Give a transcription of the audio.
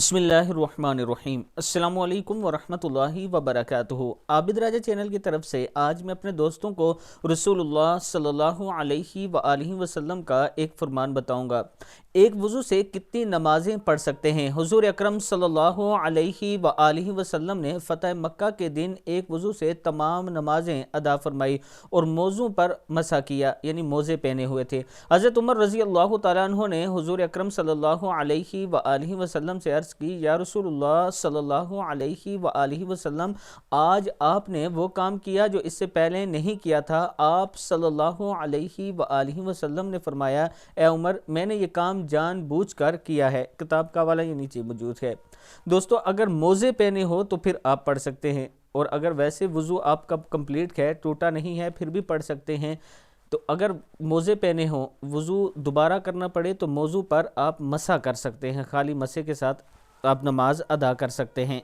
बिस्मिल्लाहिर्रहमानिर्रहीम। अस्सलाम वालेकुम वरहमतुल्लाहि वबरकातुहू। आबिद राजा चैनल की तरफ से आज मैं अपने दोस्तों को रसूलुल्लाह सल्लल्लाहु अलैहि वआलिहि वसल्लम का एक फरमान बताऊंगा। एक वज़ू से कितनी नमाजें पढ़ सकते हैं? हुज़ूर अकरम सल्लल्लाहु अलैहि वआलिहि वसल्लम ने फ़तह मक्का के दिन एक वज़ू से तमाम नमाजें अदा फरमाई और मौज़ू पर मसा किया, यानी मोज़े पहने हुए थे। हज़रत उमर रज़ी अल्लाह तआला अन्हु ने हुज़ूर अकरम सल्लल्लाहु अलैहि वआलिहि वसल्लम से अर्ज़ की, या रसूलुल्लाह सल्लल्लाहु अलैहि वआलिहि वसल्लम, आज आपने वो काम किया जो इससे पहले नहीं किया था। आप सल्लल्लाहु अलैहि वआलिहि वसल्लम ने फरमाया, ए उमर, मैंने ये काम जानबूझकर किया है। किताब का हवाला ये नीचे मौजूद है। दोस्तों, अगर मोज़े पहने हो तो फिर आप पढ़ सकते हैं, और अगर वैसे वज़ू आपका कंप्लीट है, टूटा नहीं है, फिर भी पढ़ सकते हैं। तो अगर मोज़े पहने हो, वज़ू दोबारा करना पड़े तो मौज़ू पर आप मसा कर सकते हैं, खाली मसे के साथ आप नमाज अदा कर सकते हैं।